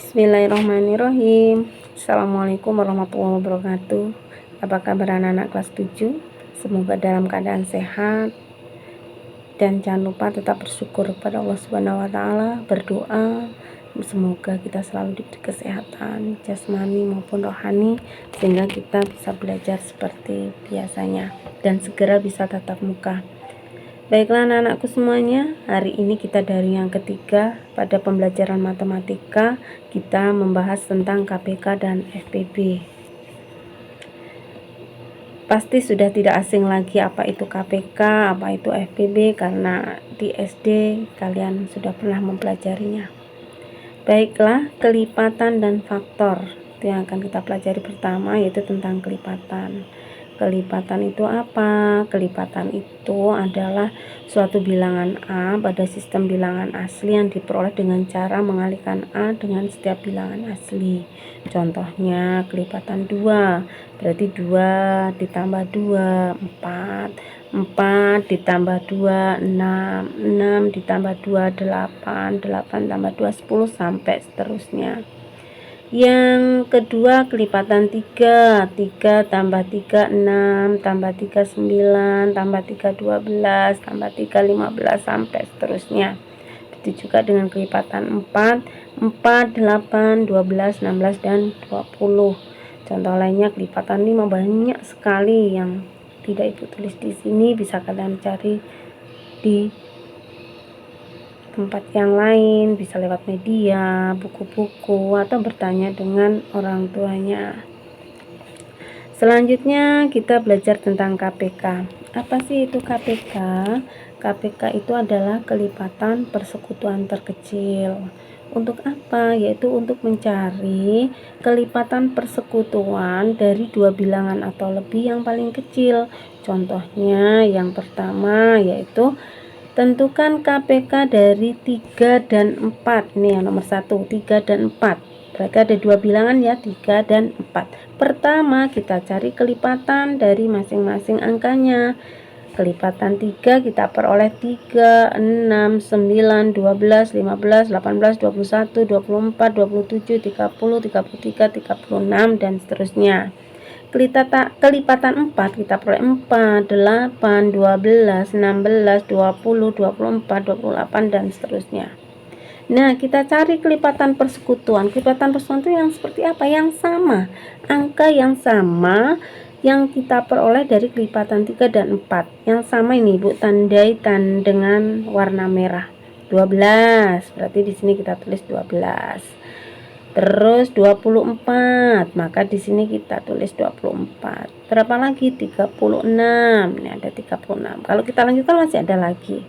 Bismillahirrahmanirrahim. Assalamualaikum warahmatullahi wabarakatuh. Apa kabar anak-anak kelas 7? Semoga dalam keadaan sehat. Dan jangan lupa tetap bersyukur kepada Allah Subhanahu wa taala, berdoa semoga kita selalu diberi kesehatan jasmani maupun rohani sehingga kita bisa belajar seperti biasanya dan segera bisa tatap muka. Baiklah anak-anakku semuanya, hari ini kita dari yang ketiga pada pembelajaran matematika. Kita membahas tentang KPK dan FPB. Pasti sudah tidak asing lagi apa itu KPK, apa itu FPB, karena di SD kalian sudah pernah mempelajarinya. Baiklah, kelipatan dan faktor itu yang akan kita pelajari pertama, yaitu tentang kelipatan. Kelipatan itu apa? Kelipatan itu adalah suatu bilangan A pada sistem bilangan asli yang diperoleh dengan cara mengalihkan A dengan setiap bilangan asli. Contohnya kelipatan 2, berarti 2 ditambah 2, 4, 4 ditambah 2, 6, 6 ditambah 2, 8, 8 tambah 2, 10 sampai seterusnya. Yang kedua kelipatan 3, 3 tambah 3, 6, tambah 3, 9, tambah 3, 12, tambah 3, 15 sampai seterusnya. Begitu juga dengan kelipatan 4, 4, 8, 12, 16 dan 20. Contoh lainnya kelipatan 5, banyak sekali yang tidak Ibu tulis di sini, bisa kalian cari di tempat yang lain, bisa lewat media, buku-buku, atau bertanya dengan orang tuanya. Selanjutnya kita belajar tentang KPK. Apa sih itu KPK? KPK itu adalah kelipatan persekutuan terkecil. Untuk apa? Yaitu untuk mencari kelipatan persekutuan dari dua bilangan atau lebih yang paling kecil. Contohnya yang pertama yaitu tentukan KPK dari 3 dan 4. Ini yang nomor 1, 3 dan 4. Berarti ada dua bilangan ya, 3 dan 4. Pertama, kita cari kelipatan dari masing-masing angkanya. Kelipatan 3 kita peroleh 3, 6, 9, 12, 15, 18, 21, 24, 27, 30, 33, 36 dan seterusnya. Kelipatan 4 kita peroleh 4, 8, 12, 16, 20, 24, 28 dan seterusnya. Nah, kita cari kelipatan persekutuan. Kelipatan persekutuan itu yang seperti apa? Yang sama, angka yang sama yang kita peroleh dari kelipatan 3 dan 4. Yang sama ini Ibu tandai dengan warna merah. 12. Berarti di sini kita tulis 12. Terus 24, maka di sini kita tulis 24. Berapa lagi? 36. Ini ada 36. Kalau kita lanjutkan masih ada lagi.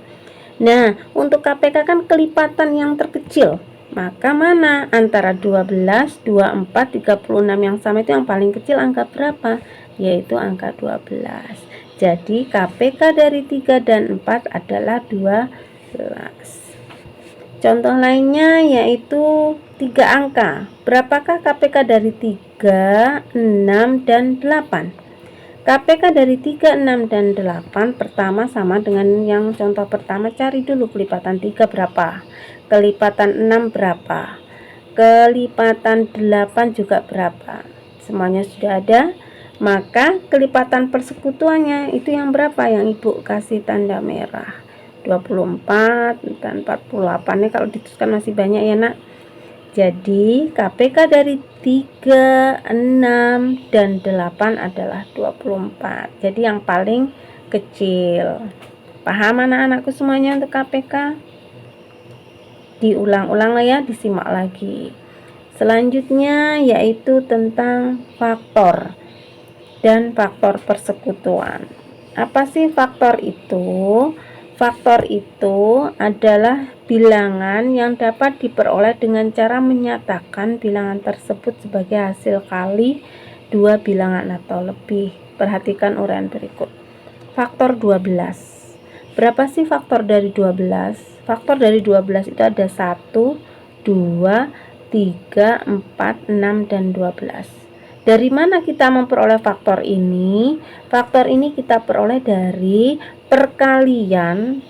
Nah, untuk KPK kan kelipatan yang terkecil. Maka mana? Antara 12, 24, 36 yang sama itu yang paling kecil angka berapa? Yaitu angka 12. Jadi KPK dari 3 dan 4 adalah 12. Contoh lainnya yaitu 3 angka. Berapakah KPK dari 3, 6, dan 8? KPK dari 3, 6, dan 8 pertama sama dengan yang contoh pertama. Cari dulu kelipatan 3 berapa, kelipatan 6 berapa, kelipatan 8 juga berapa. Semuanya sudah ada. Maka kelipatan persekutuannya itu yang berapa? Yang Ibu kasih tanda merah, 24 dan 48. Nih kalau dituliskan masih banyak ya nak. Jadi KPK dari 3, 6, dan 8 adalah 24. Jadi yang paling kecil. Paham anak-anakku semuanya untuk KPK? Diulang-ulang lah ya, disimak lagi. Selanjutnya yaitu tentang faktor dan faktor persekutuan. Apa sih faktor itu? Faktor itu adalah bilangan yang dapat diperoleh dengan cara menyatakan bilangan tersebut sebagai hasil kali dua bilangan atau lebih. Perhatikan uraian berikut. Faktor 12. Berapa sih faktor dari 12? Faktor dari 12 itu ada 1, 2, 3, 4, 6, dan 12. Dari mana kita memperoleh faktor ini? Faktor ini kita peroleh dari perkalian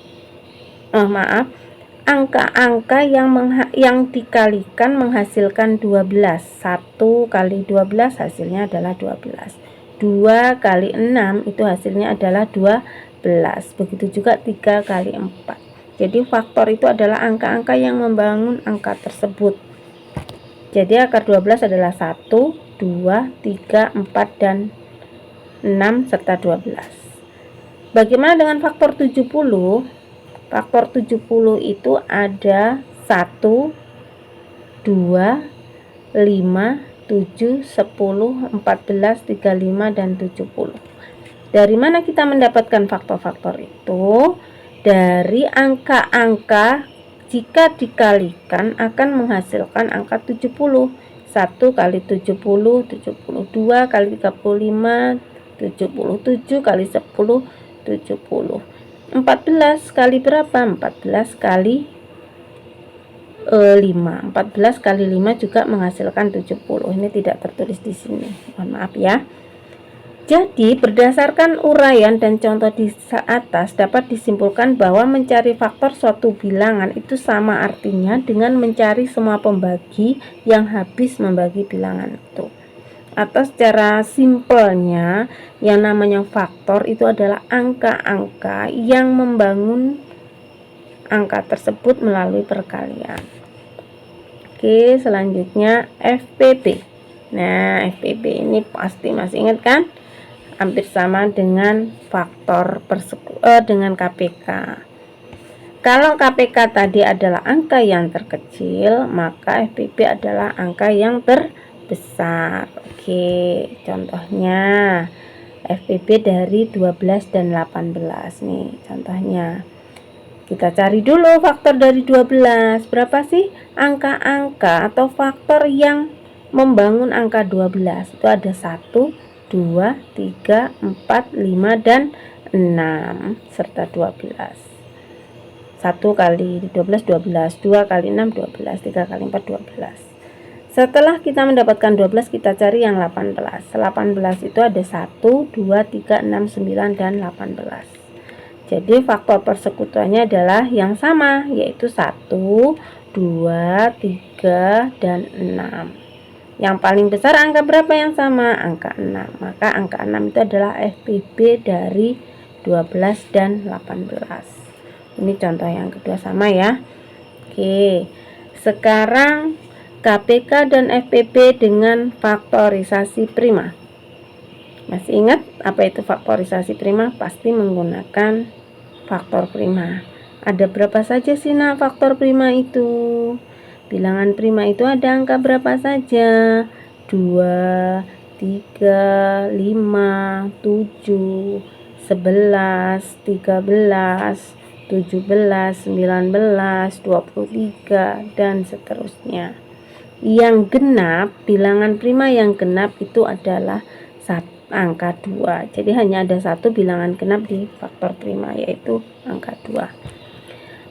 angka-angka yang dikalikan menghasilkan 12. 1 kali 12 hasilnya adalah 12. 2 kali 6 itu hasilnya adalah 12. Begitu juga 3 kali 4. Jadi faktor itu adalah angka-angka yang membangun angka tersebut. Jadi akar 12 adalah 1, 2, 3, 4, dan 6 serta 12. Bagaimana dengan faktor 70? Faktor 70 itu ada 1, 2, 5, 7, 10, 14, 35, dan 70. Dari mana kita mendapatkan faktor-faktor itu? Dari angka-angka jika dikalikan akan menghasilkan angka 70. 1 kali 70, 72 kali 35, 77 kali 10, 70. 14 kali berapa? 14 kali 5. 14 kali 5 juga menghasilkan 70. Ini tidak tertulis di sini. Mohon maaf ya. Jadi, berdasarkan uraian dan contoh di atas dapat disimpulkan bahwa mencari faktor suatu bilangan itu sama artinya dengan mencari semua pembagi yang habis membagi bilangan itu. Atau secara simpelnya, yang namanya faktor itu adalah angka-angka yang membangun angka tersebut melalui perkalian. Oke, selanjutnya FPP. Nah, FPP ini pasti masih ingat kan? Hampir sama dengan faktor dengan KPK. Kalau KPK tadi adalah angka yang terkecil, maka FPP adalah angka yang terbesar. Oke, contohnya FPP dari 12 dan 18 nih contohnya. Kita cari dulu faktor dari 12. Berapa sih angka-angka atau faktor yang membangun angka 12? Itu ada 1, 2, 3, 4, 5, dan 6 serta 12. 1 kali 12, 12. 2 kali 6, 12. 3 kali 4, 12. Setelah kita mendapatkan 12, kita cari yang 18. 18 itu ada 1, 2, 3, 6, 9, dan 18. Jadi faktor persekutuannya adalah yang sama, yaitu 1, 2, 3, dan 6. Yang paling besar angka berapa yang sama? Angka 6. Maka angka 6 itu adalah FPP dari 12 dan 18. Ini contoh yang kedua sama ya. Oke, sekarang KPK dan FPP dengan faktorisasi prima. Masih ingat apa itu faktorisasi prima? Pasti menggunakan faktor prima. Ada berapa saja sih nah faktor prima itu? Bilangan prima itu ada angka berapa saja? 2, 3, 5, 7, 11, 13, 17, 19, 23, dan seterusnya. Yang genap, bilangan prima yang genap itu adalah angka 2. Jadi hanya ada satu bilangan genap di faktor prima, yaitu angka 2.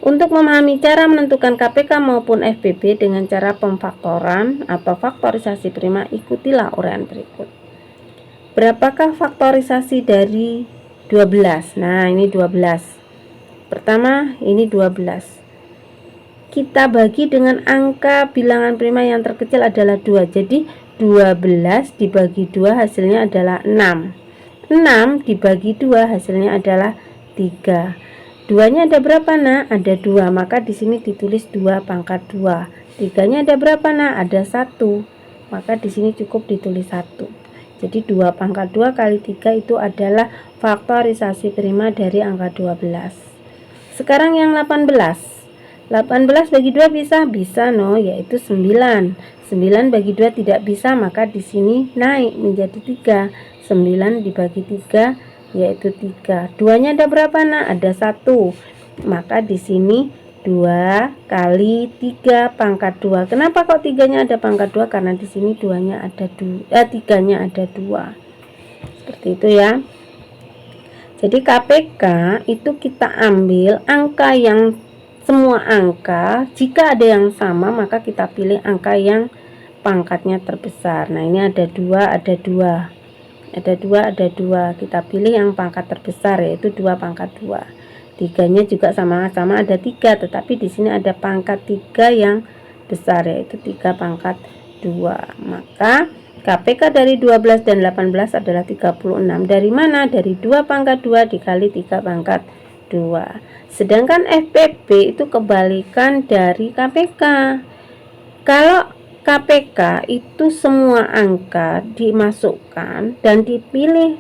Untuk memahami cara menentukan KPK maupun FPP dengan cara pemfaktoran atau faktorisasi prima, ikutilah uraian berikut. Berapakah faktorisasi dari 12? Nah, ini 12. Pertama, ini 12. Kita bagi dengan angka bilangan prima yang terkecil adalah 2. Jadi 12 dibagi 2 hasilnya adalah 6. 6 dibagi 2 hasilnya adalah 3. 2-nya ada berapa nak? Ada 2. Maka di sini ditulis 2 pangkat 2. 3-nya ada berapa nak? Ada 1. Maka di sini cukup ditulis 1. Jadi 2 pangkat 2 kali 3 itu adalah faktorisasi prima dari angka 12. Sekarang yang 18. 18 bagi 2 bisa? Bisa no, yaitu 9. 9 bagi 2 tidak bisa, maka di sini naik menjadi 3. 9 dibagi 3 yaitu 3. 2-nya ada berapa nak? Ada 1. Maka di sini 2 kali 3 pangkat 2. Kenapa kok 3-nya ada pangkat 2? Karena di sini 2-nya ada 3-nya ada 2. Seperti itu ya. Jadi KPK itu kita ambil angka yang semua angka, jika ada yang sama maka kita pilih angka yang pangkatnya terbesar. Nah, ini ada 2, ada 2. Ada 2, ada 2. Kita pilih yang pangkat terbesar, yaitu 2 pangkat 2. Tiganya juga sama-sama ada 3, tetapi di sini ada pangkat 3 yang besar, yaitu 3 pangkat 2. Maka KPK dari 12 dan 18 adalah 36. Dari mana? Dari 2 pangkat 2 dikali 3 pangkat 2. Sedangkan FPP itu kebalikan dari KPK. Kalau KPK itu semua angka dimasukkan dan dipilih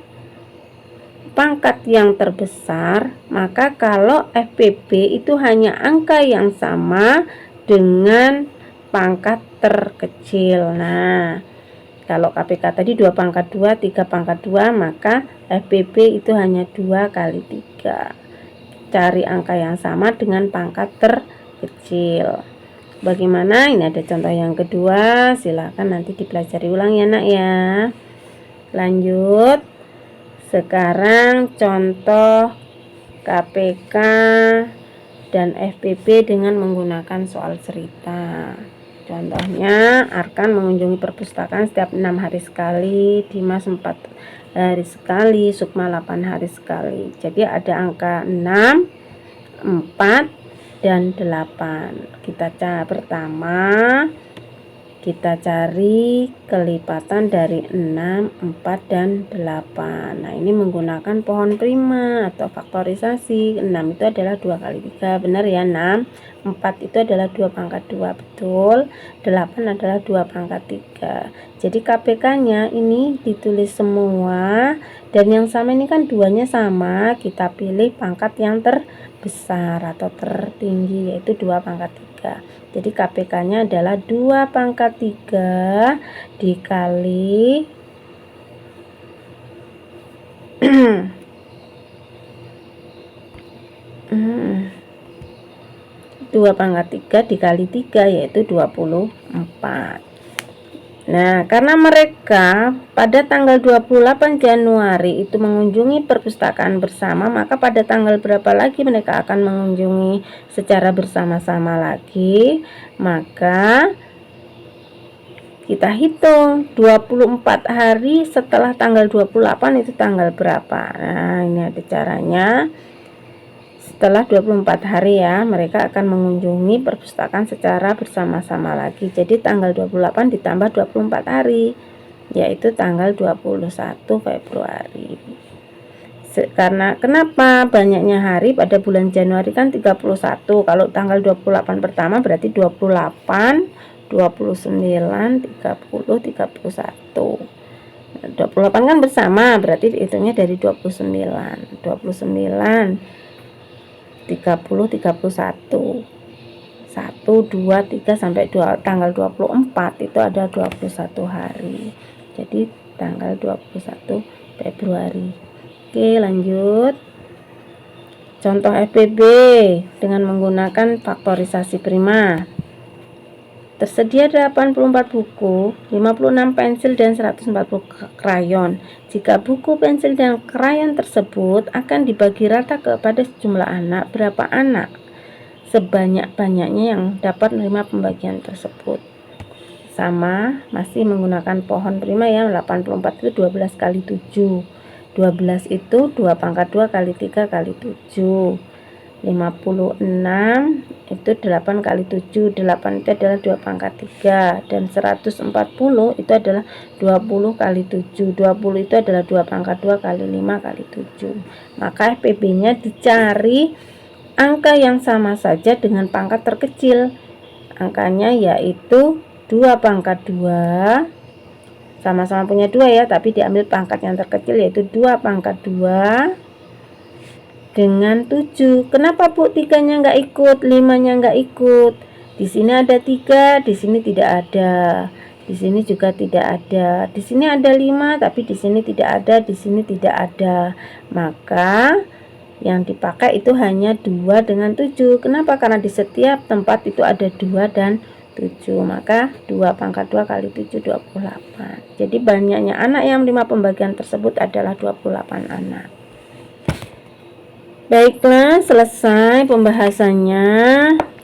pangkat yang terbesar, maka kalau FPP itu hanya angka yang sama dengan pangkat terkecil. Nah, kalau KPK tadi 2 pangkat 2, 3 pangkat 2, maka FPP itu hanya 2 kali 3. Cari angka yang sama dengan pangkat terkecil. Bagaimana? Ini ada contoh yang kedua. Silakan nanti dipelajari ulang ya nak ya. Lanjut. Sekarang contoh KPK dan FPP dengan menggunakan soal cerita. Contohnya, Arkan mengunjungi perpustakaan setiap 6 hari sekali, Dimas 4 hari sekali, Sukma 8 hari sekali. Jadi ada angka 6, 4, dan 8. Pertama kita cari kelipatan dari 6, 4, dan 8. Nah, ini menggunakan pohon prima atau faktorisasi. 6 itu adalah 2 kali 3. Benar ya, 6. 4 itu adalah 2 pangkat 2. Betul. 8 adalah 2 pangkat 3. Jadi KPK-nya ini ditulis semua. Dan yang sama ini kan duanya sama. Kita pilih pangkat yang terbesar atau tertinggi, yaitu 2 pangkat 3. Jadi KPK-nya adalah 2 pangkat 3 dikali 2 pangkat 3 dikali 3, yaitu 24. Nah, karena mereka pada tanggal 28 Januari itu mengunjungi perpustakaan bersama, maka pada tanggal berapa lagi mereka akan mengunjungi secara bersama-sama lagi? Maka kita hitung 24 hari setelah tanggal 28 itu tanggal berapa. Nah, ini ada caranya. Setelah 24 hari ya, mereka akan mengunjungi perpustakaan secara bersama-sama lagi. Jadi tanggal 28 ditambah 24 hari, yaitu tanggal 21 Februari. Karena kenapa banyaknya hari pada bulan Januari kan 31. Kalau tanggal 28 pertama berarti 28, 29, 30, 31. 28 kan bersama, berarti hitungnya dari 29. 29 30, 31, 1, 2, 3 sampai tanggal 24 itu ada 21 hari. Jadi tanggal 21 Februari. Oke, lanjut. Contoh FPB dengan menggunakan faktorisasi prima. Tersedia 84 buku, 56 pensil, dan 140 krayon. Jika buku, pensil, dan krayon tersebut akan dibagi rata kepada sejumlah anak, berapa anak sebanyak-banyaknya yang dapat menerima pembagian tersebut? Sama, masih menggunakan pohon prima ya. 84 itu 12 kali 7. 12 itu 2 pangkat 2 kali 3 kali 7. 56 itu 8 kali 7, 8 itu adalah 2 pangkat 3, dan 140 itu adalah 20 kali 7, 20 itu adalah 2 pangkat 2 kali 5 kali 7. Maka FPB nya dicari angka yang sama saja dengan pangkat terkecil. Angkanya yaitu 2 pangkat 2, sama-sama punya 2 ya, tapi diambil pangkat yang terkecil yaitu 2 pangkat 2 dengan 7. Kenapa Bu 3-nya nggak ikut, 5-nya nggak ikut? Di sini ada 3, di sini tidak ada. Di sini juga tidak ada. Di sini ada 5, tapi di sini tidak ada, di sini tidak ada. Maka yang dipakai itu hanya 2 dengan 7. Kenapa? Karena di setiap tempat itu ada 2 dan 7. Maka 2 pangkat 2 kali 7 28. Jadi banyaknya anak yang menerima pembagian tersebut adalah 28 anak. Baiklah, selesai pembahasannya.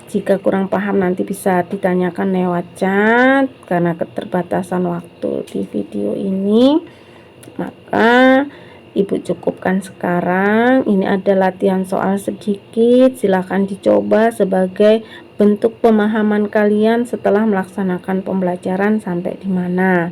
Jika kurang paham nanti bisa ditanyakan lewat chat. Karena keterbatasan waktu di video ini, maka Ibu cukupkan sekarang. Ini ada latihan soal sedikit, silahkan dicoba sebagai bentuk pemahaman kalian setelah melaksanakan pembelajaran sampai di mana.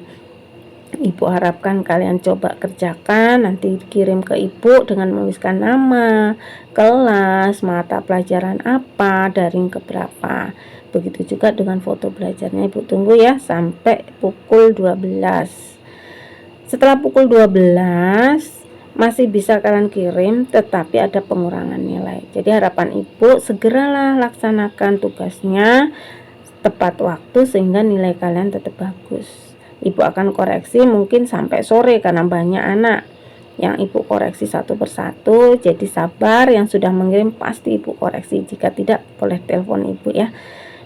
Ibu harapkan kalian coba kerjakan, nanti kirim ke ibu dengan menuliskan nama, kelas, mata pelajaran apa, daring keberapa. Begitu juga dengan foto belajarnya. Ibu tunggu ya sampai pukul 12. Setelah pukul 12 masih bisa kalian kirim, tetapi ada pengurangan nilai. Jadi harapan ibu segeralah laksanakan tugasnya tepat waktu sehingga nilai kalian tetap bagus. Ibu akan koreksi mungkin sampai sore karena banyak anak yang ibu koreksi satu persatu. Jadi sabar, yang sudah mengirim pasti ibu koreksi, jika tidak boleh telepon ibu ya.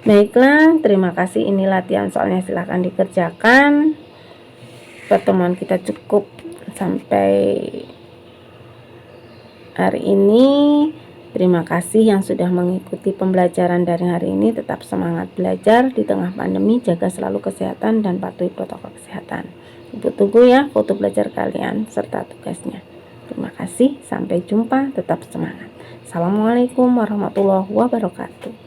Baiklah, terima kasih. Ini latihan soalnya, silahkan dikerjakan. Pertemuan kita cukup sampai hari ini. Terima kasih yang sudah mengikuti pembelajaran daring hari ini. Tetap semangat belajar di tengah pandemi, jaga selalu kesehatan dan patuhi protokol kesehatan. Ibu tunggu ya foto belajar kalian serta tugasnya. Terima kasih, sampai jumpa, tetap semangat. Assalamualaikum warahmatullahi wabarakatuh.